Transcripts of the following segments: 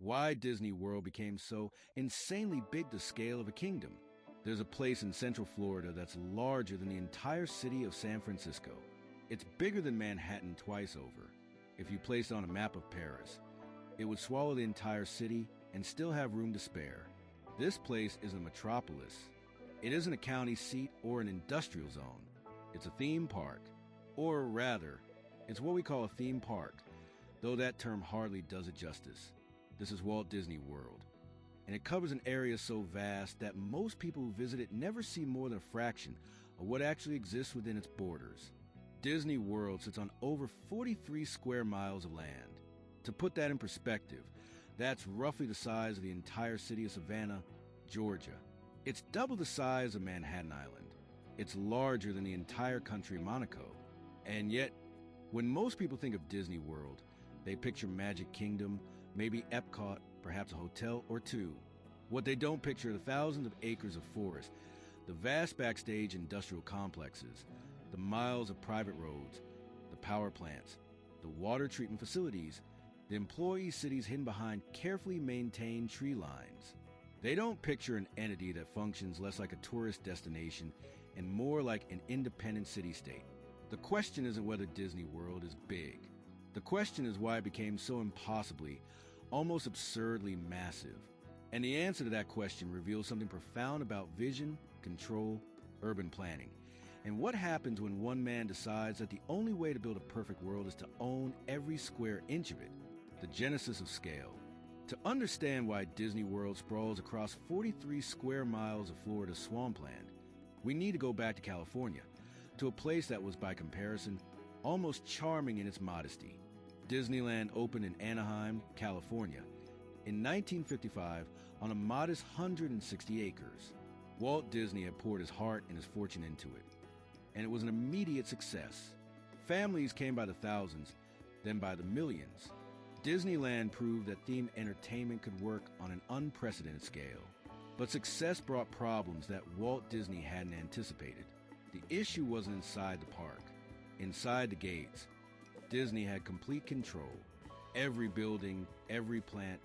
why Disney World became so insanely big the scale of a kingdom. There's a place in Central Florida that's larger than the entire city of San Francisco. It's bigger than Manhattan twice over. If you placed it on a map of Paris, it would swallow the entire city and still have room to spare. This place is a metropolis. It isn't a county seat or an industrial zone. It's a theme park. Or rather, it's what we call a theme park, though that term hardly does it justice. This is Walt Disney World, and it covers an area so vast that most people who visit it never see more than a fraction of what actually exists within its borders. Disney World sits on over 43 square miles of land. To put that in perspective, that's roughly the size of the entire city of Savannah, Georgia. It's double the size of Manhattan Island. It's larger than the entire country of Monaco. And yet, when most people think of Disney World, they picture Magic Kingdom, maybe Epcot, perhaps a hotel or two. What they don't picture are the thousands of acres of forest, the vast backstage industrial complexes, the miles of private roads, the power plants, the water treatment facilities, the employee cities hidden behind carefully maintained tree lines. They don't picture an entity that functions less like a tourist destination and more like an independent city-state. The question isn't whether Disney World is big. The question is why it became so impossibly, almost absurdly massive. And the answer to that question reveals something profound about vision, control, urban planning, and what happens when one man decides that the only way to build a perfect world is to own every square inch of it. The genesis of scale. To understand why Disney World sprawls across 43 square miles of Florida's swampland, we need to go back to California, to a place that was, by comparison, almost charming in its modesty. Disneyland opened in Anaheim, California, in 1955 on a modest 160 acres. Walt Disney had poured his heart and his fortune into it, and it was an immediate success. Families came by the thousands, then by the millions. Disneyland proved that themed entertainment could work on an unprecedented scale. But success brought problems that Walt Disney hadn't anticipated. The issue wasn't inside the park. Inside the gates, Disney had complete control. Every building, every plant,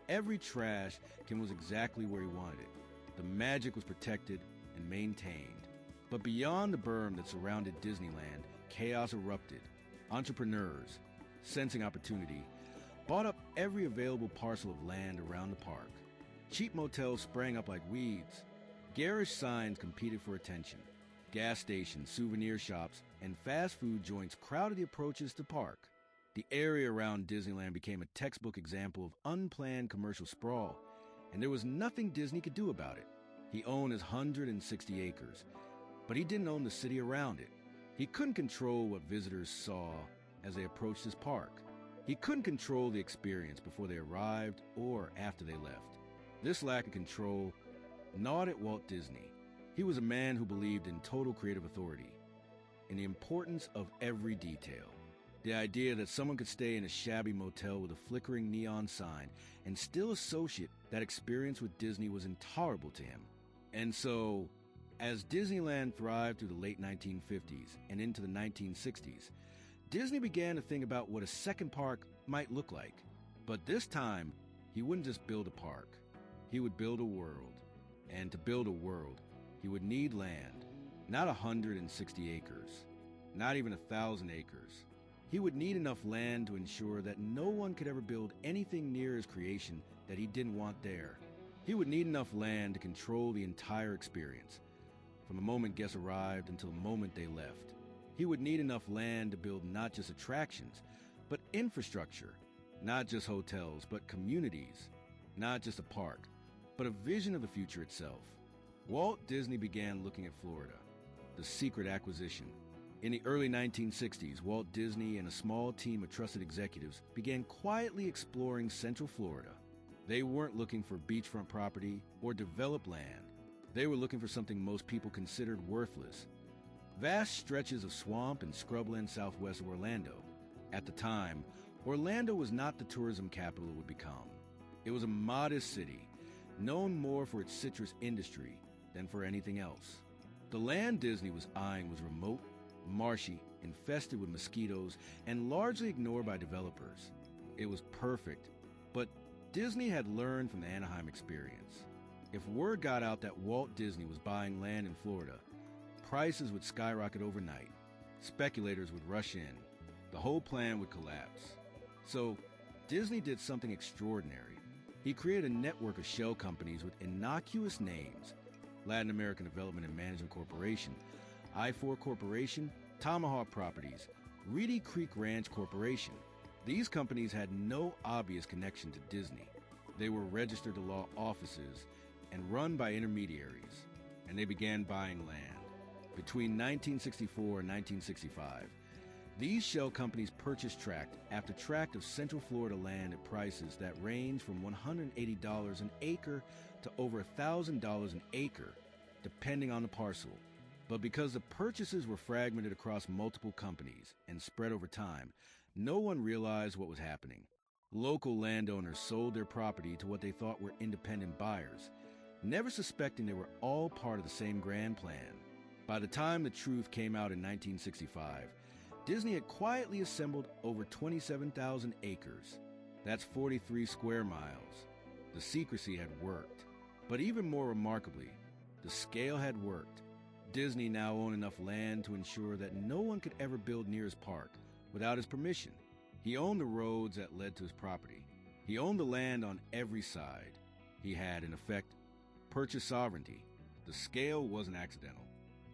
every trash can was exactly where he wanted it. The magic was protected and maintained. But beyond the berm that surrounded Disneyland, chaos erupted. Entrepreneurs, sensing opportunity, bought up every available parcel of land around the park. Cheap motels sprang up like weeds. Garish signs competed for attention. Gas stations, souvenir shops, and fast food joints crowded the approaches to the park. The area around Disneyland became a textbook example of unplanned commercial sprawl, and there was nothing Disney could do about it. He owned his 160 acres, but he didn't own the city around it. He couldn't control what visitors saw as they approached his park. He couldn't control the experience before they arrived or after they left. This lack of control gnawed at Walt Disney. He was a man who believed in total creative authority, in the importance of every detail. The idea that someone could stay in a shabby motel with a flickering neon sign and still associate that experience with Disney was intolerable to him. And so, as Disneyland thrived through the late 1950s and into the 1960s, Disney began to think about what a second park might look like. But this time, he wouldn't just build a park. He would build a world. And to build a world, he would need land, not 160 acres, not even 1,000 acres. He would need enough land to ensure that no one could ever build anything near his creation that he didn't want there. He would need enough land to control the entire experience, from the moment guests arrived until the moment they left. He would need enough land to build not just attractions, but infrastructure, not just hotels, but communities, not just a park, but a vision of the future itself. Walt Disney began looking at Florida, the secret acquisition. In the early 1960s, Walt Disney and a small team of trusted executives began quietly exploring Central Florida. They weren't looking for beachfront property or developed land. They were looking for something most people considered worthless: vast stretches of swamp and scrubland southwest of Orlando. At the time, Orlando was not the tourism capital it would become. It was a modest city, known more for its citrus industry than for anything else. The land Disney was eyeing was remote, marshy, infested with mosquitoes, and largely ignored by developers. It was perfect, but Disney had learned from the Anaheim experience. If word got out that Walt Disney was buying land in Florida, prices would skyrocket overnight. Speculators would rush in. The whole plan would collapse. So, Disney did something extraordinary. He created a network of shell companies with innocuous names: Latin American Development and Management Corporation, I-4 Corporation, Tomahawk Properties, Reedy Creek Ranch Corporation. These companies had no obvious connection to Disney. They were registered to law offices and run by intermediaries, and they began buying land. Between 1964 and 1965, these shell companies purchased tract after tract of Central Florida land at prices that range from $180 an acre to over $1,000 an acre, depending on the parcel. But because the purchases were fragmented across multiple companies and spread over time, no one realized what was happening. Local landowners sold their property to what they thought were independent buyers, never suspecting they were all part of the same grand plan. By the time the truth came out in 1965, Disney had quietly assembled over 27,000 acres. That's 43 square miles. The secrecy had worked. But even more remarkably, the scale had worked. Disney now owned enough land to ensure that no one could ever build near his park without his permission. He owned the roads that led to his property. He owned the land on every side. He had, in effect, purchased sovereignty. The scale wasn't accidental.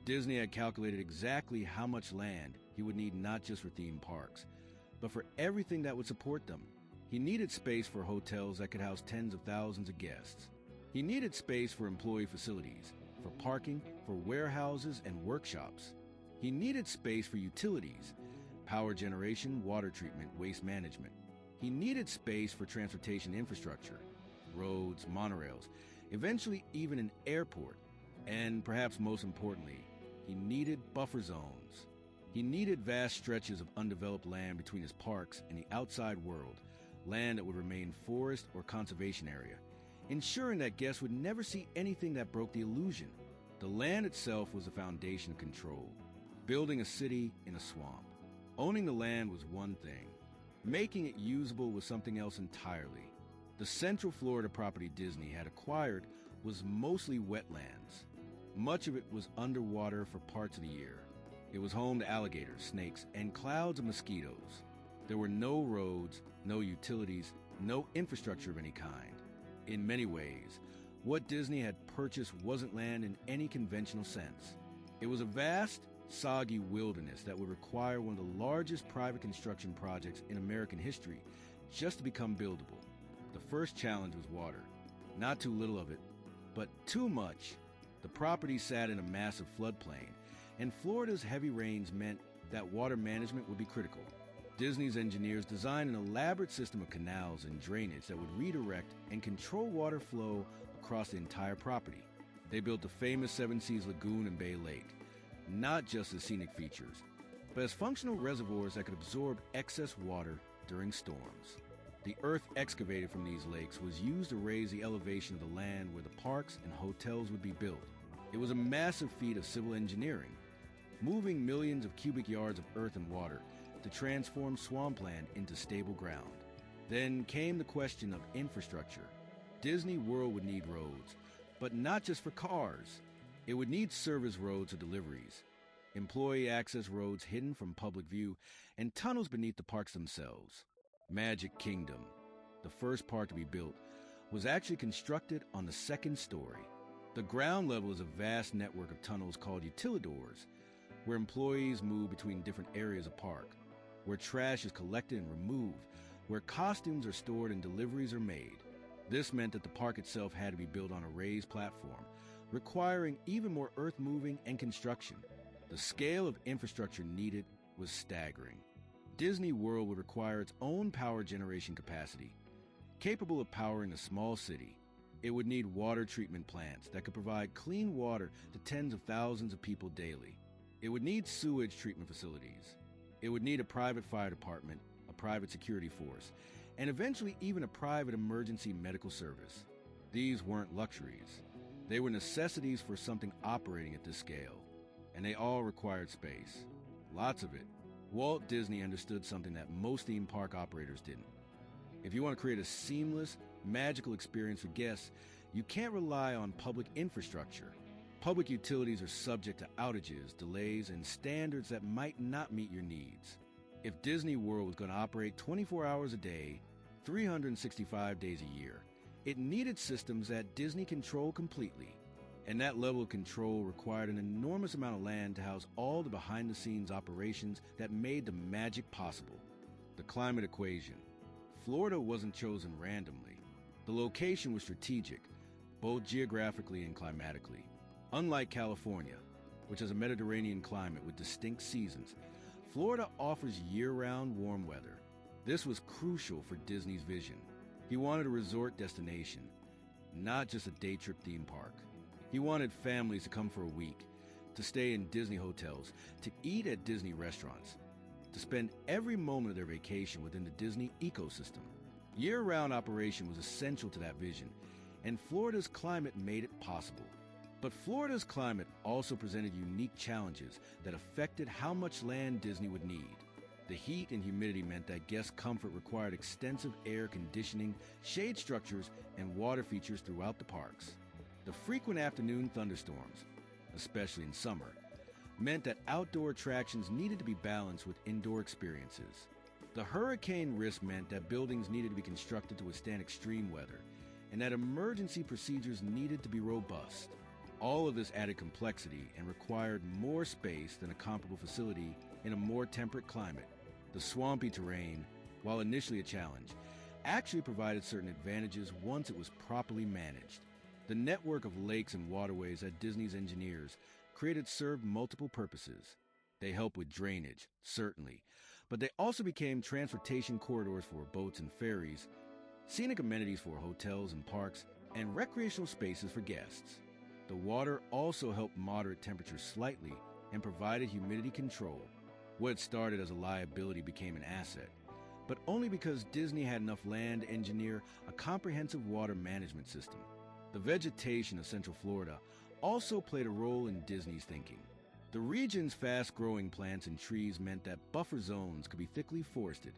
Disney had calculated exactly how much land he would need, not just for theme parks, but for everything that would support them. He needed space for hotels that could house tens of thousands of guests. He needed space for employee facilities, for parking, for warehouses and workshops. He needed space for utilities, power generation, water treatment, waste management. He needed space for transportation infrastructure, roads, monorails, eventually even an airport. And perhaps most importantly, he needed buffer zones. He needed vast stretches of undeveloped land between his parks and the outside world, land that would remain forest or conservation area, ensuring that guests would never see anything that broke the illusion. The land itself was the foundation of control, building a city in a swamp. Owning the land was one thing. Making it usable was something else entirely. The Central Florida property Disney had acquired was mostly wetlands. Much of it was underwater for parts of the year. It was home to alligators, snakes, and clouds of mosquitoes. There were no roads, no utilities, no infrastructure of any kind. In many ways, what Disney had purchased wasn't land in any conventional sense. It was a vast, soggy wilderness that would require one of the largest private construction projects in American history just to become buildable. The first challenge was water. Not too little of it, but too much. The property sat in a massive floodplain, and Florida's heavy rains meant that water management would be critical. Disney's engineers designed an elaborate system of canals and drainage that would redirect and control water flow across the entire property. They built the famous Seven Seas Lagoon and Bay Lake, not just as scenic features, but as functional reservoirs that could absorb excess water during storms. The earth excavated from these lakes was used to raise the elevation of the land where the parks and hotels would be built. It was a massive feat of civil engineering, moving millions of cubic yards of earth and water to transform swampland into stable ground. Then came the question of infrastructure. Disney World would need roads, but not just for cars. It would need service roads for deliveries, employee access roads hidden from public view, and tunnels beneath the parks themselves. Magic Kingdom, the first park to be built, was actually constructed on the second story. The ground level is a vast network of tunnels called utilidors, where employees move between different areas of park, where trash is collected and removed, where costumes are stored and deliveries are made. This meant that the park itself had to be built on a raised platform, requiring even more earth moving and construction. The scale of infrastructure needed was staggering. Disney World would require its own power generation capacity, capable of powering a small city. It would need water treatment plants that could provide clean water to tens of thousands of people daily. It would need sewage treatment facilities. It would need a private fire department, a private security force, and eventually even a private emergency medical service. These weren't luxuries. They were necessities for something operating at this scale, and they all required space. Lots of it. Walt Disney understood something that most theme park operators didn't. If you want to create a seamless, magical experience for guests, you can't rely on public infrastructure. Public utilities are subject to outages, delays, and standards that might not meet your needs. If Disney World was going to operate 24 hours a day, 365 days a year, it needed systems that Disney controlled completely. And that level of control required an enormous amount of land to house all the behind-the-scenes operations that made the magic possible. The climate equation. Florida wasn't chosen randomly. The location was strategic, both geographically and climatically. Unlike California, which has a Mediterranean climate with distinct seasons, Florida offers year-round warm weather. This was crucial for Disney's vision. He wanted a resort destination, not just a day trip theme park. He wanted families to come for a week, to stay in Disney hotels, to eat at Disney restaurants, to spend every moment of their vacation within the Disney ecosystem. Year-round operation was essential to that vision, and Florida's climate made it possible. But Florida's climate also presented unique challenges that affected how much land Disney would need. The heat and humidity meant that guest comfort required extensive air conditioning, shade structures, and water features throughout the parks. The frequent afternoon thunderstorms, especially in summer, meant that outdoor attractions needed to be balanced with indoor experiences. The hurricane risk meant that buildings needed to be constructed to withstand extreme weather, and that emergency procedures needed to be robust. All of this added complexity and required more space than a comparable facility in a more temperate climate. The swampy terrain, while initially a challenge, actually provided certain advantages once it was properly managed. The network of lakes and waterways that Disney's engineers created served multiple purposes. They helped with drainage, certainly, but they also became transportation corridors for boats and ferries, scenic amenities for hotels and parks, and recreational spaces for guests. The water also helped moderate temperatures slightly and provided humidity control. What started as a liability became an asset, but only because Disney had enough land to engineer a comprehensive water management system. The vegetation of Central Florida also played a role in Disney's thinking. The region's fast-growing plants and trees meant that buffer zones could be thickly forested,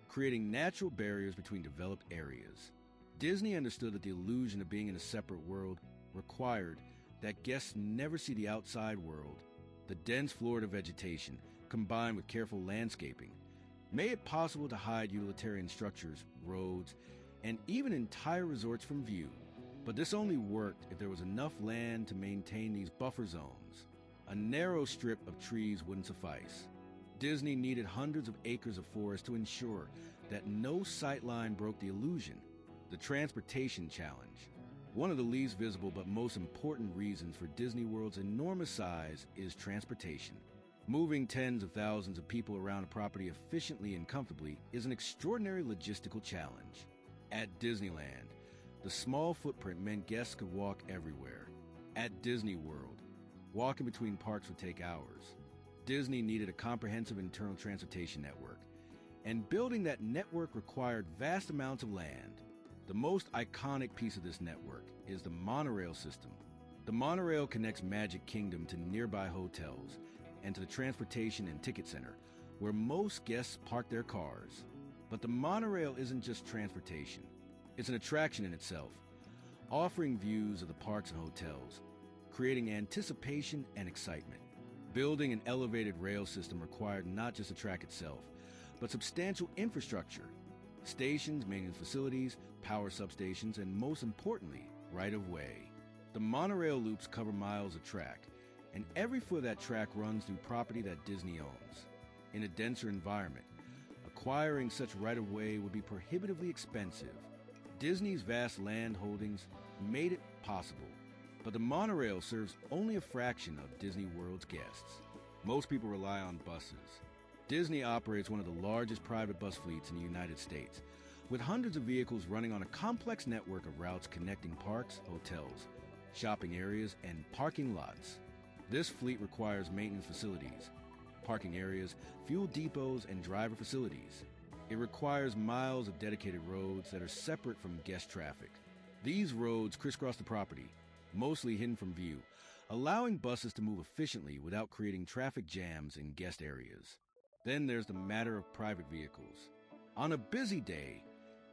creating natural barriers between developed areas. Disney understood that the illusion of being in a separate world required that guests never see the outside world. The dense Florida vegetation, combined with careful landscaping, made it possible to hide utilitarian structures, roads, and even entire resorts from view. But this only worked if there was enough land to maintain these buffer zones. A narrow strip of trees wouldn't suffice. Disney needed hundreds of acres of forest to ensure that no sightline broke the illusion. The transportation challenge. One of the least visible but most important reasons for Disney World's enormous size is transportation. Moving tens of thousands of people around a property efficiently and comfortably is an extraordinary logistical challenge. At Disneyland, the small footprint meant guests could walk everywhere. At Disney World, walking between parks would take hours. Disney needed a comprehensive internal transportation network, and building that network required vast amounts of land. The most iconic piece of this network is the monorail system. The monorail connects Magic Kingdom to nearby hotels and to the transportation and ticket center, where most guests park their cars. But the monorail isn't just transportation. It's an attraction in itself, offering views of the parks and hotels, creating anticipation and excitement. Building an elevated rail system required not just the track itself, but substantial infrastructure, stations, maintenance facilities, power substations, and most importantly, right-of-way. The monorail loops cover miles of track, and every foot of that track runs through property that Disney owns. In a denser environment, acquiring such right-of-way would be prohibitively expensive. Disney's vast land holdings made it possible, but the monorail serves only a fraction of Disney World's guests. Most people rely on buses. Disney operates one of the largest private bus fleets in the United States, with hundreds of vehicles running on a complex network of routes connecting parks, hotels, shopping areas, and parking lots. This fleet requires maintenance facilities, parking areas, fuel depots, and driver facilities. It requires miles of dedicated roads that are separate from guest traffic. These roads crisscross the property, mostly hidden from view, allowing buses to move efficiently without creating traffic jams in guest areas. Then there's the matter of private vehicles. On a busy day,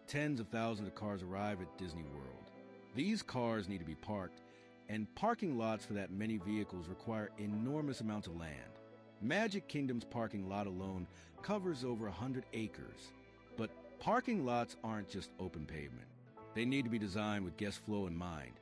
Tens of thousands of cars arrive at Disney World. These cars need to be parked, and parking lots for that many vehicles require enormous amounts of land. Magic Kingdom's parking lot alone covers over 100 acres. But parking lots aren't just open pavement. They need to be designed with guest flow in mind,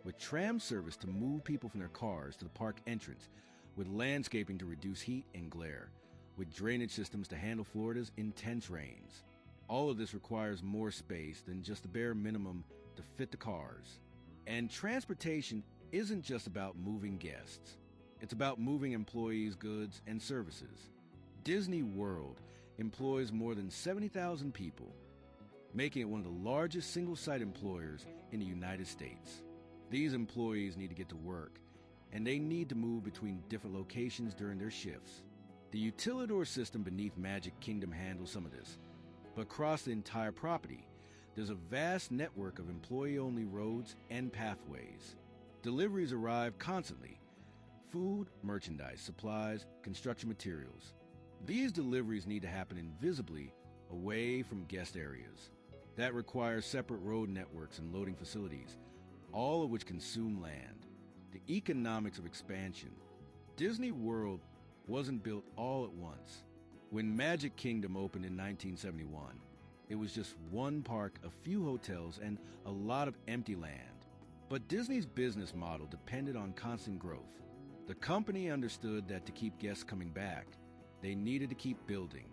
with tram service to move people from their cars to the park entrance, with landscaping to reduce heat and glare, with drainage systems to handle Florida's intense rains. All of this requires more space than just the bare minimum to fit the cars. And transportation isn't just about moving guests. It's about moving employees, goods, and services. Disney World employs more than 70,000 people, making it one of the largest single-site employers in the United States. These employees need to get to work, and they need to move between different locations during their shifts. The utilidor system beneath Magic Kingdom handles some of this, but across the entire property, there's a vast network of employee-only roads and pathways. Deliveries arrive constantly: food, merchandise, supplies, construction materials. These deliveries need to happen invisibly away from guest areas. That requires separate road networks and loading facilities, all of which consume land. The economics of expansion. Disney World wasn't built all at once. When Magic Kingdom opened in 1971, it was just one park, a few hotels, and a lot of empty land. But Disney's business model depended on constant growth. The company understood that to keep guests coming back, they needed to keep building.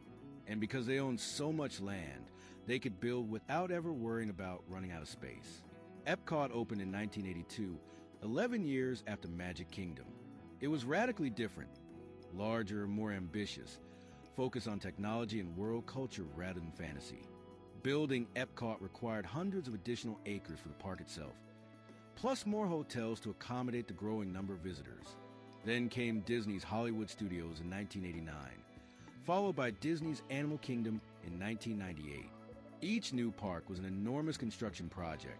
And because they owned so much land, they could build without ever worrying about running out of space. Epcot opened in 1982, 11 years after Magic Kingdom. It was radically different, larger, more ambitious, focused on technology and world culture rather than fantasy. Building Epcot required hundreds of additional acres for the park itself, plus more hotels to accommodate the growing number of visitors. Then came Disney's Hollywood Studios in 1989, followed by Disney's Animal Kingdom in 1998. Each new park was an enormous construction project,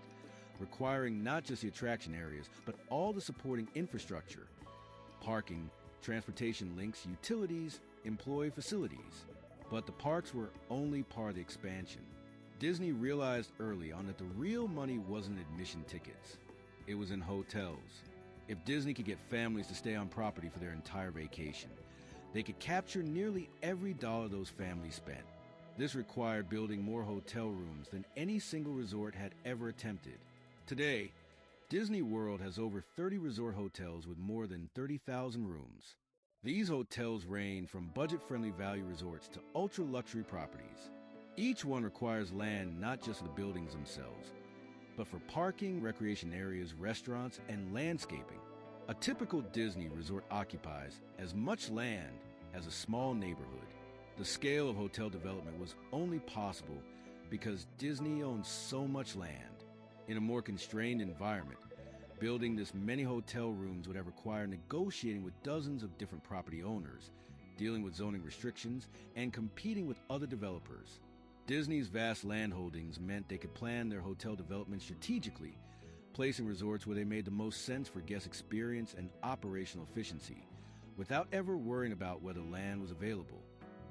requiring not just the attraction areas, but all the supporting infrastructure: parking, transportation links, utilities, employee facilities. But the parks were only part of the expansion. Disney realized early on that the real money wasn't admission tickets. It was in hotels. If Disney could get families to stay on property for their entire vacation, they could capture nearly every dollar those families spent. This required building more hotel rooms than any single resort had ever attempted. Today, Disney World has over 30 resort hotels with more than 30,000 rooms. These hotels range from budget-friendly value resorts to ultra-luxury properties. Each one requires land not just for the buildings themselves, but for parking, recreation areas, restaurants, and landscaping. A typical Disney resort occupies as much land as a small neighborhood. The scale of hotel development was only possible because Disney owns so much land. In a more constrained environment, building this many hotel rooms would have required negotiating with dozens of different property owners, dealing with zoning restrictions, and competing with other developers. Disney's vast land holdings meant they could plan their hotel development strategically, placing resorts where they made the most sense for guest experience and operational efficiency, without ever worrying about whether land was available.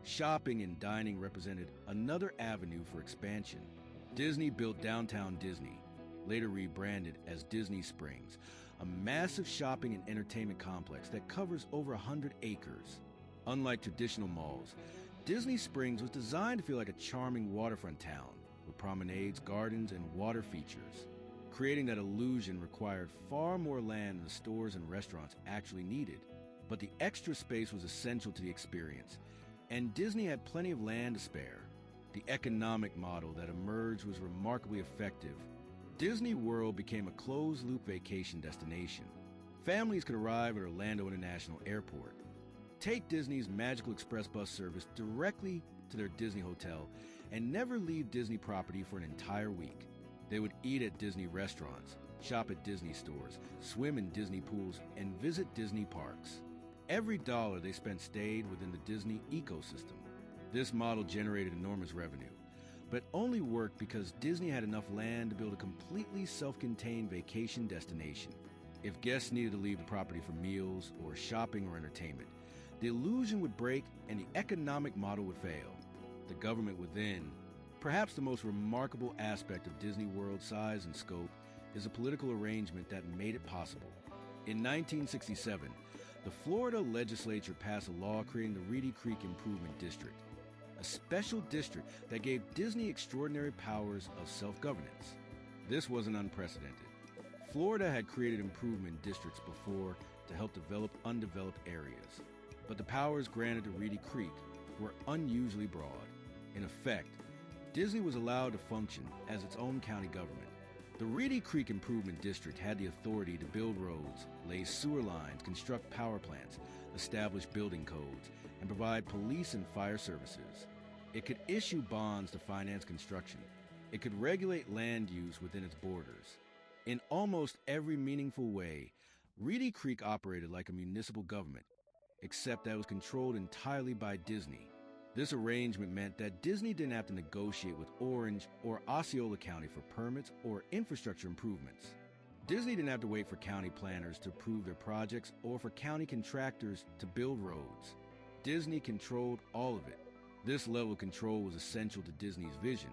Shopping and dining represented another avenue for expansion. Disney built Downtown Disney, later rebranded as Disney Springs, a massive shopping and entertainment complex that covers over 100 acres. Unlike traditional malls, Disney Springs was designed to feel like a charming waterfront town, with promenades, gardens, and water features. Creating that illusion required far more land than the stores and restaurants actually needed. But the extra space was essential to the experience, and Disney had plenty of land to spare. The economic model that emerged was remarkably effective. Disney World became a closed-loop vacation destination. Families could arrive at Orlando International Airport, take Disney's Magical Express bus service directly to their Disney hotel, and never leave Disney property for an entire week. They would eat at Disney restaurants, shop at Disney stores, swim in Disney pools, and visit Disney parks. Every dollar they spent stayed within the Disney ecosystem. This model generated enormous revenue, but only worked because Disney had enough land to build a completely self-contained vacation destination. If guests needed to leave the property for meals or shopping or entertainment, the illusion would break and the economic model would fail. The government would then Perhaps the most remarkable aspect of Disney World's size and scope is a political arrangement that made it possible. In 1967, the Florida legislature passed a law creating the Reedy Creek Improvement District, a special district that gave Disney extraordinary powers of self-governance. This wasn't unprecedented. Florida had created improvement districts before to help develop undeveloped areas, but the powers granted to Reedy Creek were unusually broad. In effect, Disney was allowed to function as its own county government. The Reedy Creek Improvement District had the authority to build roads, lay sewer lines, construct power plants, establish building codes, and provide police and fire services. It could issue bonds to finance construction. It could regulate land use within its borders. In almost every meaningful way, Reedy Creek operated like a municipal government, except that it was controlled entirely by Disney. This arrangement meant that Disney didn't have to negotiate with Orange or Osceola County for permits or infrastructure improvements. Disney didn't have to wait for county planners to approve their projects or for county contractors to build roads. Disney controlled all of it. This level of control was essential to Disney's vision,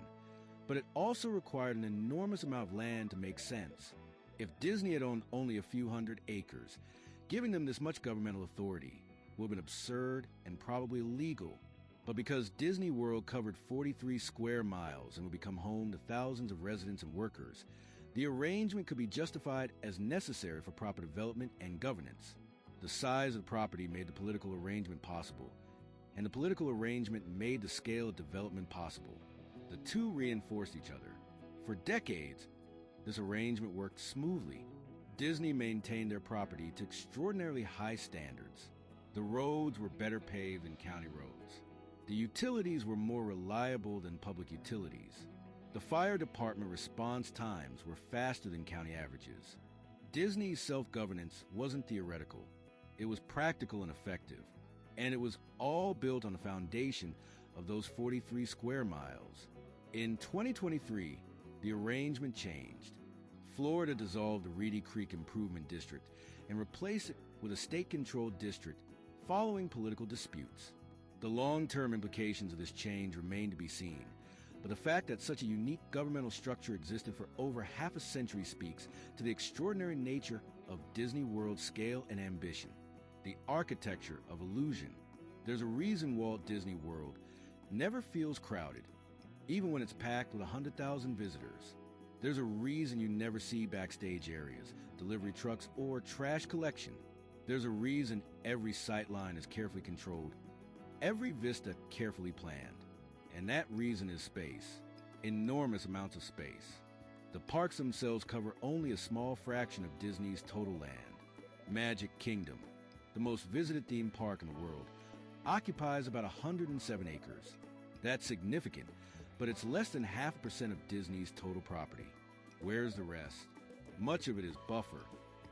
but it also required an enormous amount of land to make sense. If Disney had owned only a few hundred acres, giving them this much governmental authority would have been absurd and probably illegal. But because Disney World covered 43 square miles and would become home to thousands of residents and workers, the arrangement could be justified as necessary for proper development and governance. The size of the property made the political arrangement possible, and the political arrangement made the scale of development possible. The two reinforced each other. For decades, this arrangement worked smoothly. Disney maintained their property to extraordinarily high standards. The roads were better paved than county roads. The utilities were more reliable than public utilities. The fire department response times were faster than county averages. Disney's self-governance wasn't theoretical. It was practical and effective. And it was all built on the foundation of those 43 square miles. In 2023, the arrangement changed. Florida dissolved the Reedy Creek Improvement District and replaced it with a state-controlled district following political disputes. The long-term implications of this change remain to be seen, but the fact that such a unique governmental structure existed for over half a century speaks to the extraordinary nature of Disney World's scale and ambition, the architecture of illusion. There's a reason Walt Disney World never feels crowded, even when it's packed with 100,000 visitors. There's a reason you never see backstage areas, delivery trucks, or trash collection. There's a reason every sightline is carefully controlled, every vista carefully planned. And that reason is space. Enormous amounts of space. The parks themselves cover only a small fraction of Disney's total land. Magic Kingdom, the most visited theme park in the world, occupies about 107 acres. That's significant, but it's less than 0.5% of Disney's total property. Where's the rest? Much of it is buffer,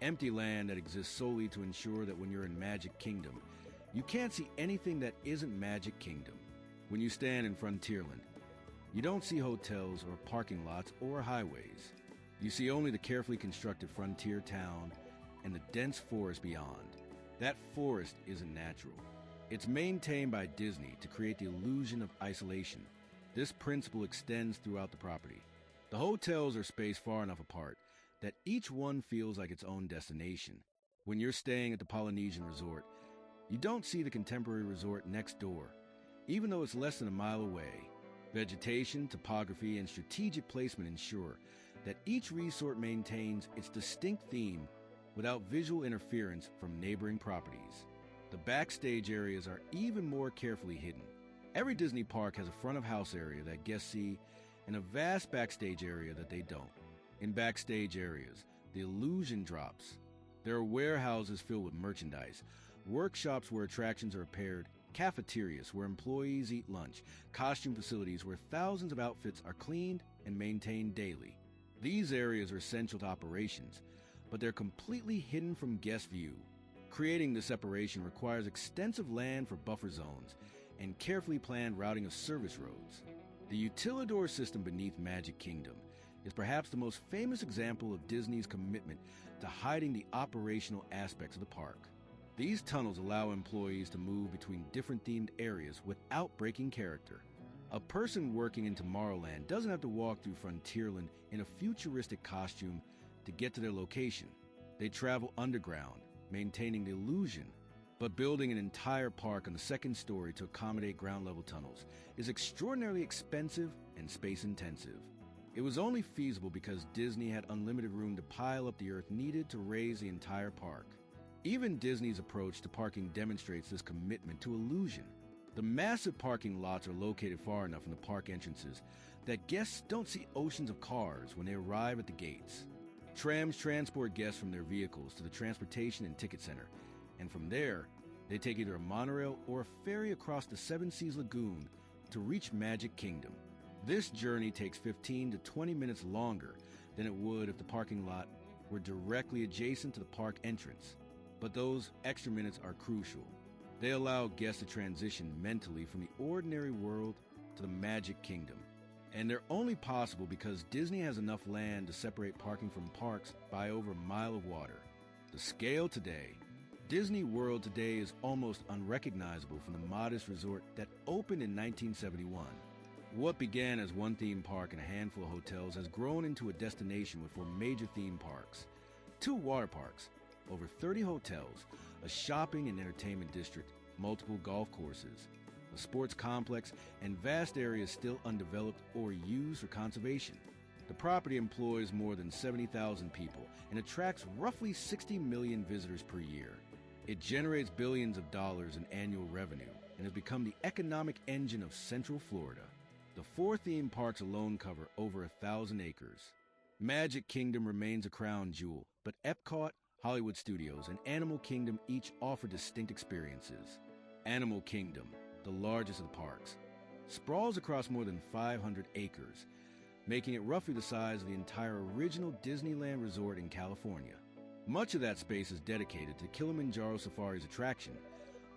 empty land that exists solely to ensure that when you're in Magic Kingdom, you can't see anything that isn't Magic Kingdom. When you stand in Frontierland, you don't see hotels or parking lots or highways. You see only the carefully constructed frontier town and the dense forest beyond. That forest isn't natural. It's maintained by Disney to create the illusion of isolation. This principle extends throughout the property. The hotels are spaced far enough apart that each one feels like its own destination. When you're staying at the Polynesian Resort, you don't see the contemporary resort next door, even though it's less than a mile away. Vegetation, topography, and strategic placement ensure that each resort maintains its distinct theme without visual interference from neighboring properties. The backstage areas are even more carefully hidden. Every Disney park has a front-of-house area that guests see and a vast backstage area that they don't. In backstage areas, the illusion drops. There are warehouses filled with merchandise, workshops where attractions are repaired, cafeterias where employees eat lunch, costume facilities where thousands of outfits are cleaned and maintained daily. These areas are essential to operations, but they're completely hidden from guest view. Creating the separation requires extensive land for buffer zones and carefully planned routing of service roads. The utilidor system beneath Magic Kingdom is perhaps the most famous example of Disney's commitment to hiding the operational aspects of the park. These tunnels allow employees to move between different themed areas without breaking character. A person working in Tomorrowland doesn't have to walk through Frontierland in a futuristic costume to get to their location. They travel underground, maintaining the illusion. But building an entire park on the second story to accommodate ground-level tunnels is extraordinarily expensive and space-intensive. It was only feasible because Disney had unlimited room to pile up the earth needed to raise the entire park. Even Disney's approach to parking demonstrates this commitment to illusion. The massive parking lots are located far enough from the park entrances that guests don't see oceans of cars when they arrive at the gates. Trams transport guests from their vehicles to the transportation and ticket center, and from there, they take either a monorail or a ferry across the Seven Seas Lagoon to reach Magic Kingdom. This journey takes 15 to 20 minutes longer than it would if the parking lot were directly adjacent to the park entrance. But those extra minutes are crucial. They allow guests to transition mentally from the ordinary world to the Magic Kingdom. And they're only possible because Disney has enough land to separate parking from parks by over a mile of water. The scale today, DisneyWorld today is almost unrecognizable from the modest resort that opened in 1971. What began as one theme park and a handful of hotels has grown into a destination with 4 major theme parks, 2 water parks, over 30 hotels, a shopping and entertainment district, multiple golf courses, a sports complex, and vast areas still undeveloped or used for conservation. The property employs more than 70,000 people and attracts roughly 60 million visitors per year. It generates billions of dollars in annual revenue and has become the economic engine of Central Florida. The 4 theme parks alone cover over 1,000 acres. Magic Kingdom remains a crown jewel, but Epcot, Hollywood Studios, and Animal Kingdom each offer distinct experiences. Animal Kingdom, the largest of the parks, sprawls across more than 500 acres, making it roughly the size of the entire original Disneyland resort in California. Much of that space is dedicated to Kilimanjaro Safari's attraction,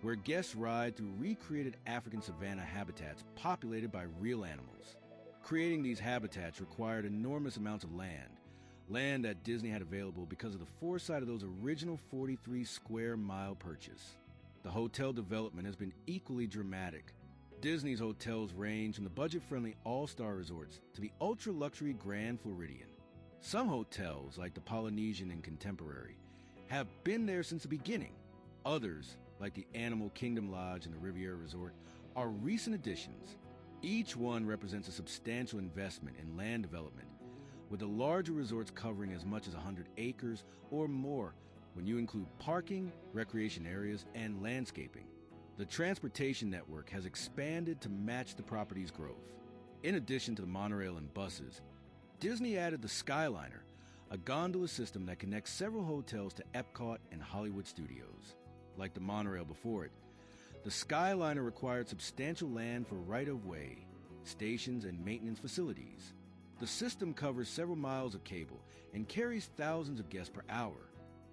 where guests ride through recreated African savanna habitats populated by real animals. Creating these habitats required enormous amounts of land that Disney had available because of the foresight of those original 43 square mile purchase. The hotel development has been equally dramatic. Disney's hotels range from the budget-friendly all-star resorts to the ultra-luxury Grand Floridian. Some hotels, like the Polynesian and Contemporary, have been there since the beginning. Others, like the Animal Kingdom Lodge and the Riviera Resort, are recent additions. Each one represents a substantial investment in land development, with the larger resorts covering as much as 100 acres or more when you include parking, recreation areas, and landscaping. The transportation network has expanded to match the property's growth. In addition to the monorail and buses, Disney added the Skyliner, a gondola system that connects several hotels to Epcot and Hollywood Studios. Like the monorail before it, the Skyliner required substantial land for right-of-way, stations, and maintenance facilities. The system covers several miles of cable and carries thousands of guests per hour.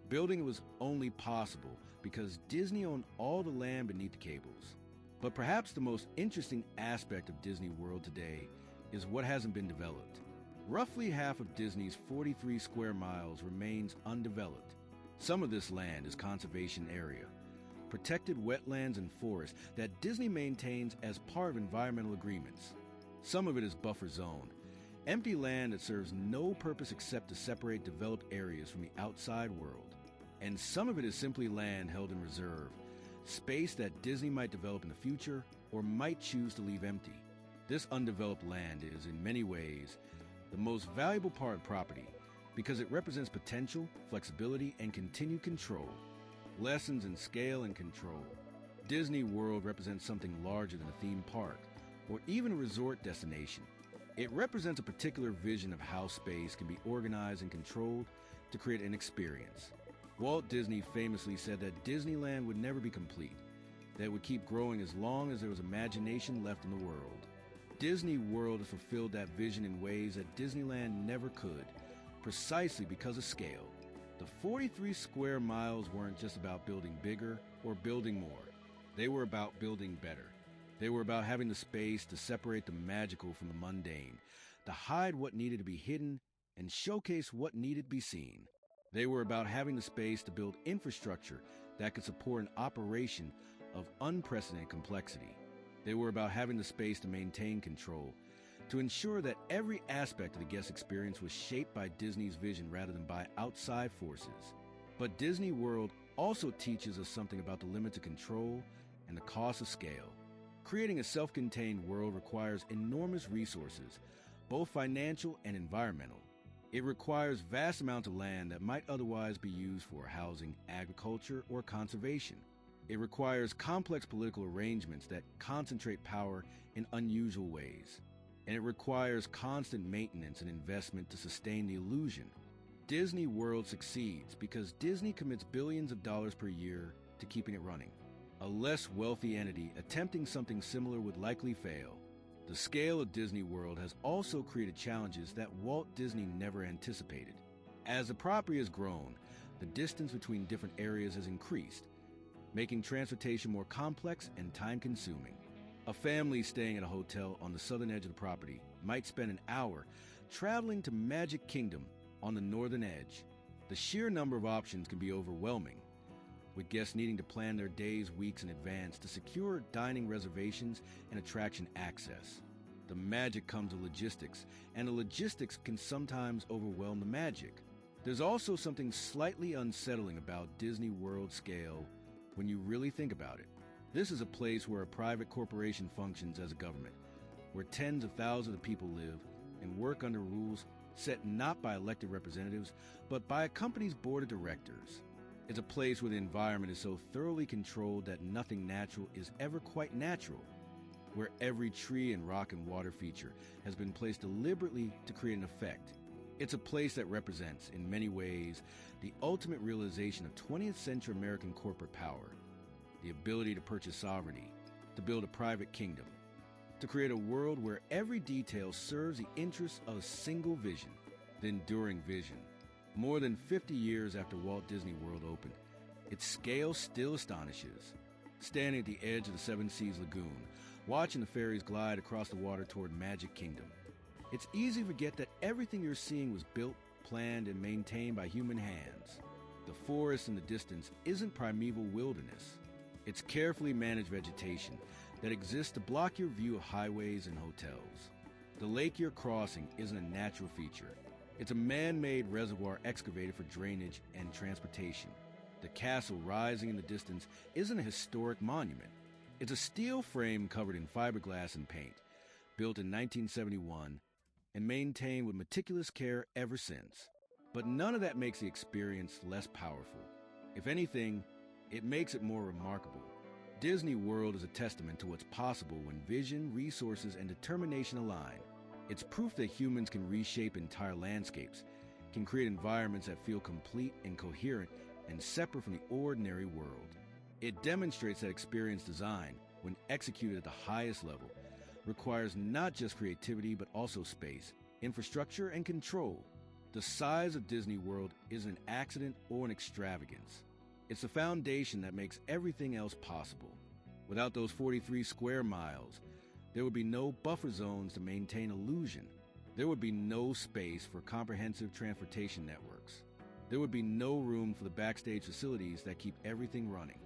Building it was only possible because Disney owned all the land beneath the cables. But perhaps the most interesting aspect of Disney World today is what hasn't been developed. Roughly half of Disney's 43 square miles remains undeveloped. Some of this land is conservation area, protected wetlands and forests that Disney maintains as part of environmental agreements. Some of it is buffer zone, empty land that serves no purpose except to separate developed areas from the outside world. And some of it is simply land held in reserve, space that Disney might develop in the future or might choose to leave empty. This undeveloped land is, in many ways, the most valuable part of property because it represents potential, flexibility, and continued control. Lessons in scale and control. Disney World represents something larger than a theme park or even a resort destination. It represents a particular vision of how space can be organized and controlled to create an experience. Walt Disney famously said that Disneyland would never be complete, that it would keep growing as long as there was imagination left in the world. Disney World has fulfilled that vision in ways that Disneyland never could, precisely because of scale. The 43 square miles weren't just about building bigger or building more. They were about building better. They were about having the space to separate the magical from the mundane, to hide what needed to be hidden and showcase what needed to be seen. They were about having the space to build infrastructure that could support an operation of unprecedented complexity. They were about having the space to maintain control, to ensure that every aspect of the guest experience was shaped by Disney's vision rather than by outside forces. But Disney World also teaches us something about the limits of control and the cost of scale. Creating a self-contained world requires enormous resources, both financial and environmental. It requires vast amounts of land that might otherwise be used for housing, agriculture, or conservation. It requires complex political arrangements that concentrate power in unusual ways. And it requires constant maintenance and investment to sustain the illusion. Disney World succeeds because Disney commits billions of dollars per year to keeping it running. A less wealthy entity attempting something similar would likely fail. The scale of Disney World has also created challenges that Walt Disney never anticipated. As the property has grown, the distance between different areas has increased, making transportation more complex and time-consuming. A family staying at a hotel on the southern edge of the property might spend an hour traveling to Magic Kingdom on the northern edge. The sheer number of options can be overwhelming, with guests needing to plan their days, weeks in advance to secure dining reservations and attraction access. The magic comes with logistics, and the logistics can sometimes overwhelm the magic. There's also something slightly unsettling about Disney World scale when you really think about it. This is a place where a private corporation functions as a government, where tens of thousands of people live and work under rules set not by elected representatives, but by a company's board of directors. It's a place where the environment is so thoroughly controlled that nothing natural is ever quite natural, where every tree and rock and water feature has been placed deliberately to create an effect. It's a place that represents, in many ways, the ultimate realization of 20th century American corporate power, the ability to purchase sovereignty, to build a private kingdom, to create a world where every detail serves the interests of a single vision, the enduring vision. More than 50 years after Walt Disney World opened, its scale still astonishes. Standing at the edge of the Seven Seas Lagoon, watching the ferries glide across the water toward Magic Kingdom, it's easy to forget that everything you're seeing was built, planned, and maintained by human hands. The forest in the distance isn't primeval wilderness. It's carefully managed vegetation that exists to block your view of highways and hotels. The lake you're crossing isn't a natural feature. It's a man-made reservoir excavated for drainage and transportation. The castle rising in the distance isn't a historic monument. It's a steel frame covered in fiberglass and paint, built in 1971 and maintained with meticulous care ever since. But none of that makes the experience less powerful. If anything, it makes it more remarkable. Disney World is a testament to what's possible when vision, resources, and determination align. It's proof that humans can reshape entire landscapes, can create environments that feel complete and coherent and separate from the ordinary world. It demonstrates that experience design, when executed at the highest level, requires not just creativity but also space, infrastructure, and control. The size of Disney World isn't an accident or an extravagance. It's the foundation that makes everything else possible. Without those 43 square miles, there would be no buffer zones to maintain illusion. There would be no space for comprehensive transportation networks. There would be no room for the backstage facilities that keep everything running.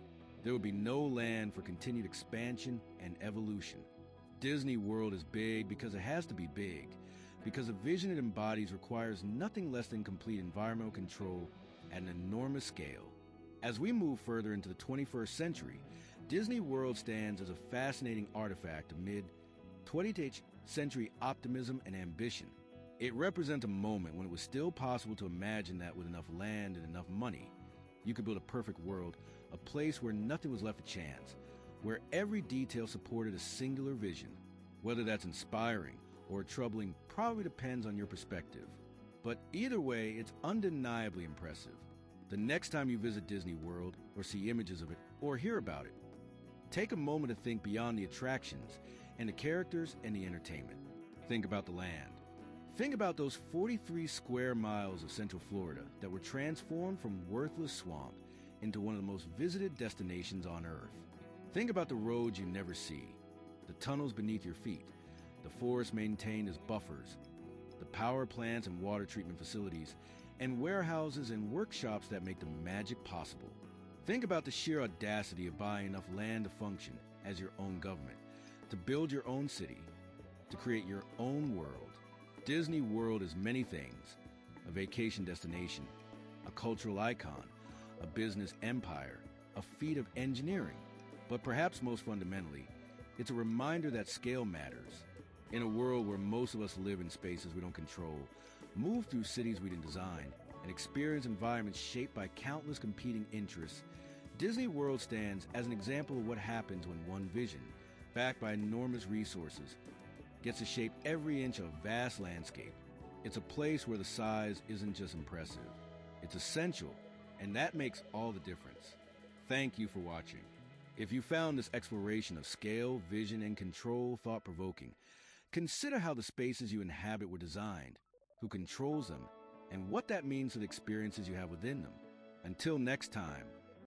There would be no land for continued expansion and evolution. Disney World is big because it has to be big, because the vision it embodies requires nothing less than complete environmental control at an enormous scale. As we move further into the 21st century, Disney World stands as a fascinating artifact amid 20th century optimism and ambition. It represents a moment when it was still possible to imagine that with enough land and enough money, you could build a perfect world, a place where nothing was left to chance, where every detail supported a singular vision. Whether that's inspiring or troubling probably depends on your perspective. But either way, it's undeniably impressive. The next time you visit Disney World or see images of it or hear about it, take a moment to think beyond the attractions and the characters and the entertainment. Think about the land. Think about those 43 square miles of Central Florida that were transformed from worthless swamp into one of the most visited destinations on Earth. Think about the roads you never see, the tunnels beneath your feet, the forests maintained as buffers, the power plants and water treatment facilities, and warehouses and workshops that make the magic possible. Think about the sheer audacity of buying enough land to function as your own government, to build your own city, to create your own world. Disney World is many things: a vacation destination, a cultural icon, a business empire, a feat of engineering. But perhaps most fundamentally, it's a reminder that scale matters. In a world where most of us live in spaces we don't control, move through cities we didn't design, and experience environments shaped by countless competing interests, Disney World stands as an example of what happens when one vision, backed by enormous resources, gets to shape every inch of a vast landscape. It's a place where the size isn't just impressive, it's essential, and that makes all the difference. Thank you for watching. If you found this exploration of scale, vision, and control thought-provoking, consider how the spaces you inhabit were designed, who controls them, and what that means for the experiences you have within them. Until next time,